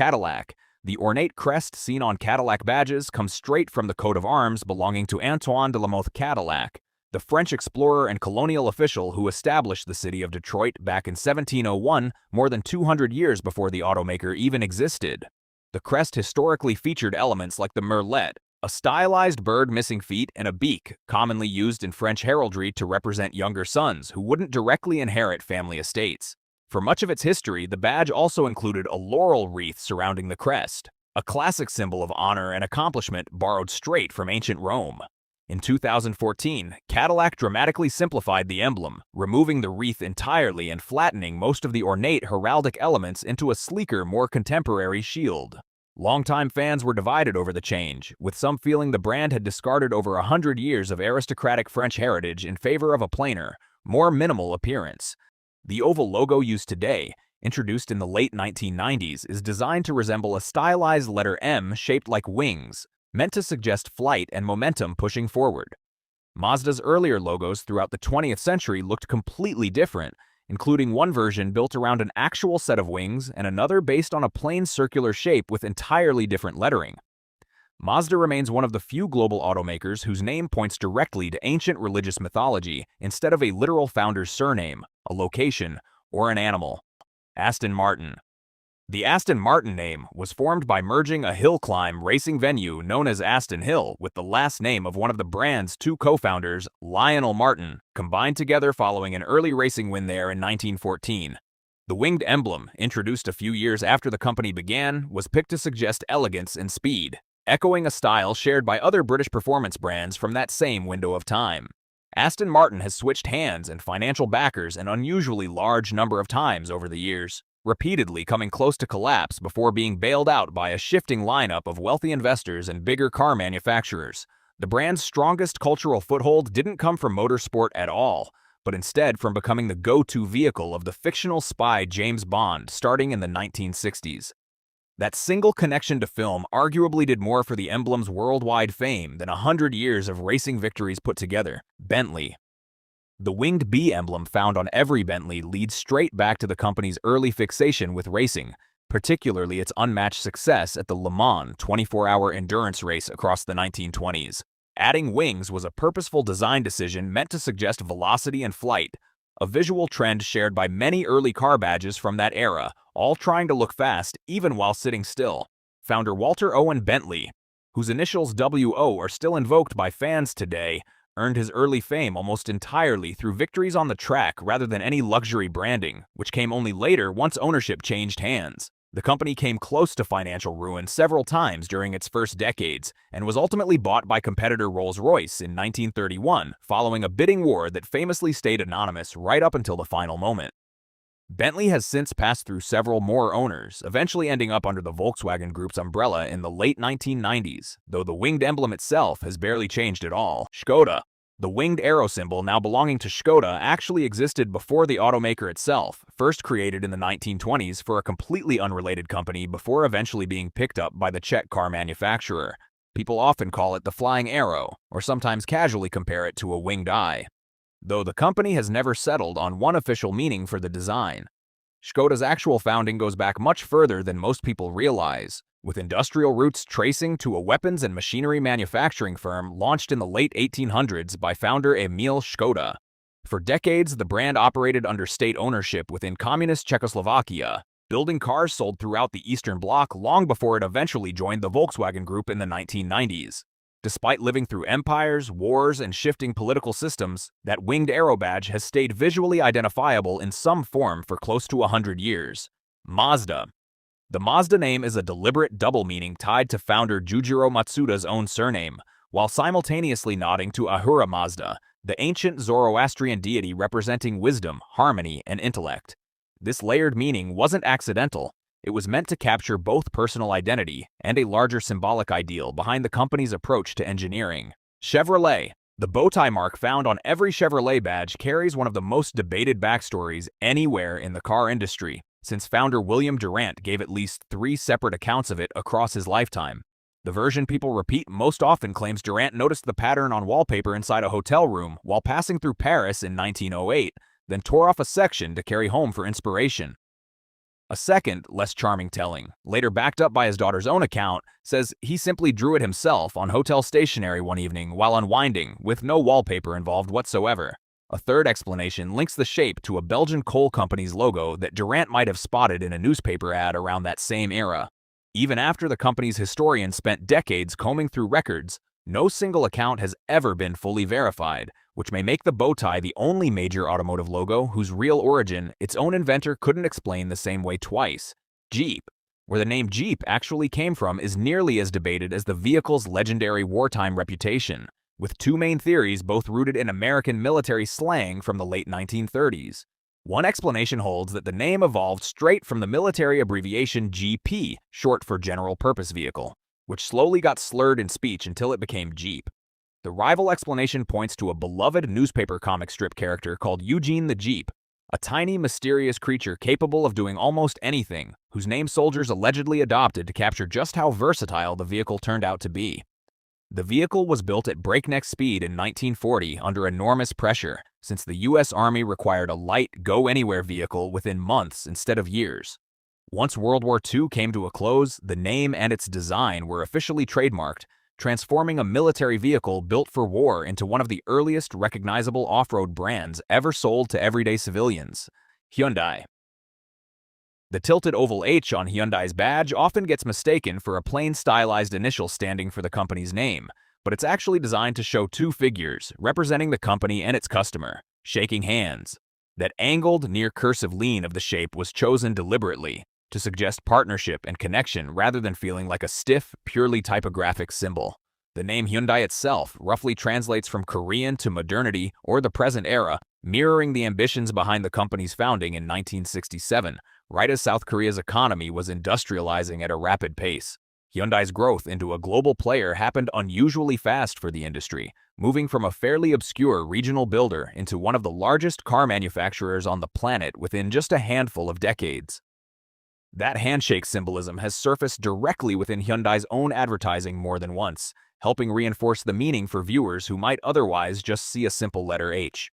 Cadillac. The ornate crest seen on Cadillac badges comes straight from the coat of arms belonging to Antoine de la Mothe Cadillac, the French explorer and colonial official who established the city of Detroit back in 1701, more than 200 years before the automaker even existed. The crest historically featured elements like the merlet, a stylized bird missing feet, and a beak, commonly used in French heraldry to represent younger sons who wouldn't directly inherit family estates. For much of its history, the badge also included a laurel wreath surrounding the crest, a classic symbol of honor and accomplishment borrowed straight from ancient Rome. In 2014, Cadillac dramatically simplified the emblem, removing the wreath entirely and flattening most of the ornate heraldic elements into a sleeker, more contemporary shield. Longtime fans were divided over the change, with some feeling the brand had discarded over 100 years of aristocratic French heritage in favor of a plainer, more minimal appearance. The oval logo used today, introduced in the late 1990s, is designed to resemble a stylized letter M shaped like wings, meant to suggest flight and momentum pushing forward. Mazda's earlier logos throughout the 20th century looked completely different, including one version built around an actual set of wings and another based on a plain circular shape with entirely different lettering. Mazda remains one of the few global automakers whose name points directly to ancient religious mythology instead of a literal founder's surname, a location, or an animal. Aston Martin. The Aston Martin name was formed by merging a hill climb racing venue known as Aston Hill with the last name of one of the brand's two co-founders, Lionel Martin, combined together following an early racing win there in 1914. The winged emblem, introduced a few years after the company began, was picked to suggest elegance and speed, echoing a style shared by other British performance brands from that same window of time. Aston Martin has switched hands and financial backers an unusually large number of times over the years, repeatedly coming close to collapse before being bailed out by a shifting lineup of wealthy investors and bigger car manufacturers. The brand's strongest cultural foothold didn't come from motorsport at all, but instead from becoming the go-to vehicle of the fictional spy James Bond starting in the 1960s. That single connection to film arguably did more for the emblem's worldwide fame than 100 years of racing victories put together. Bentley. The winged B emblem found on every Bentley leads straight back to the company's early fixation with racing, particularly its unmatched success at the Le Mans 24-hour endurance race across the 1920s. Adding wings was a purposeful design decision meant to suggest velocity and flight, a visual trend shared by many early car badges from that era, all trying to look fast even while sitting still. Founder Walter Owen Bentley, whose initials WO are still invoked by fans today, earned his early fame almost entirely through victories on the track rather than any luxury branding, which came only later once ownership changed hands. The company came close to financial ruin several times during its first decades and was ultimately bought by competitor Rolls-Royce in 1931, following a bidding war that famously stayed anonymous right up until the final moment. Bentley has since passed through several more owners, eventually ending up under the Volkswagen Group's umbrella in the late 1990s, though the winged emblem itself has barely changed at all. Škoda. The winged arrow symbol, now belonging to Škoda, actually existed before the automaker itself, first created in the 1920s for a completely unrelated company before eventually being picked up by the Czech car manufacturer. People often call it the flying arrow, or sometimes casually compare it to a winged eye, though the company has never settled on one official meaning for the design. Škoda's actual founding goes back much further than most people realize, with industrial roots tracing to a weapons and machinery manufacturing firm launched in the late 1800s by founder Emil Škoda. For decades, the brand operated under state ownership within communist Czechoslovakia, building cars sold throughout the Eastern Bloc long before it eventually joined the Volkswagen Group in the 1990s. Despite living through empires, wars, and shifting political systems, that winged arrow badge has stayed visually identifiable in some form for close to 100 years. Mazda. The Mazda name is a deliberate double meaning tied to founder Jujiro Matsuda's own surname, while simultaneously nodding to Ahura Mazda, the ancient Zoroastrian deity representing wisdom, harmony, and intellect. This layered meaning wasn't accidental. It was meant to capture both personal identity and a larger symbolic ideal behind the company's approach to engineering. Chevrolet. The bowtie mark found on every Chevrolet badge carries one of the most debated backstories anywhere in the car industry, since founder William Durant gave at least 3 separate accounts of it across his lifetime. The version people repeat most often claims Durant noticed the pattern on wallpaper inside a hotel room while passing through Paris in 1908, then tore off a section to carry home for inspiration. A second, less charming telling, later backed up by his daughter's own account, says he simply drew it himself on hotel stationery one evening while unwinding, with no wallpaper involved whatsoever. A third explanation links the shape to a Belgian coal company's logo that Durant might have spotted in a newspaper ad around that same era. Even after the company's historian spent decades combing through records, no single account has ever been fully verified, which may make the bow tie the only major automotive logo whose real origin its own inventor couldn't explain the same way twice. Jeep. Where the name Jeep actually came from is nearly as debated as the vehicle's legendary wartime reputation, with two main theories both rooted in American military slang from the late 1930s. One explanation holds that the name evolved straight from the military abbreviation GP, short for General Purpose Vehicle, which slowly got slurred in speech until it became Jeep. The rival explanation points to a beloved newspaper comic strip character called Eugene the Jeep, a tiny, mysterious creature capable of doing almost anything, whose name soldiers allegedly adopted to capture just how versatile the vehicle turned out to be. The vehicle was built at breakneck speed in 1940 under enormous pressure, since the U.S. Army required a light, go-anywhere vehicle within months instead of years. Once World War II came to a close, the name and its design were officially trademarked, transforming a military vehicle built for war into one of the earliest recognizable off-road brands ever sold to everyday civilians, Hyundai. The tilted oval H on Hyundai's badge often gets mistaken for a plain stylized initial standing for the company's name, but it's actually designed to show two figures representing the company and its customer, shaking hands. That angled, near-cursive lean of the shape was chosen deliberately, to suggest partnership and connection rather than feeling like a stiff, purely typographic symbol. The name Hyundai itself roughly translates from Korean to modernity or the present era, mirroring the ambitions behind the company's founding in 1967, right as South Korea's economy was industrializing at a rapid pace. Hyundai's growth into a global player happened unusually fast for the industry, moving from a fairly obscure regional builder into one of the largest car manufacturers on the planet within just a handful of decades. That handshake symbolism has surfaced directly within Hyundai's own advertising more than once, helping reinforce the meaning for viewers who might otherwise just see a simple letter H.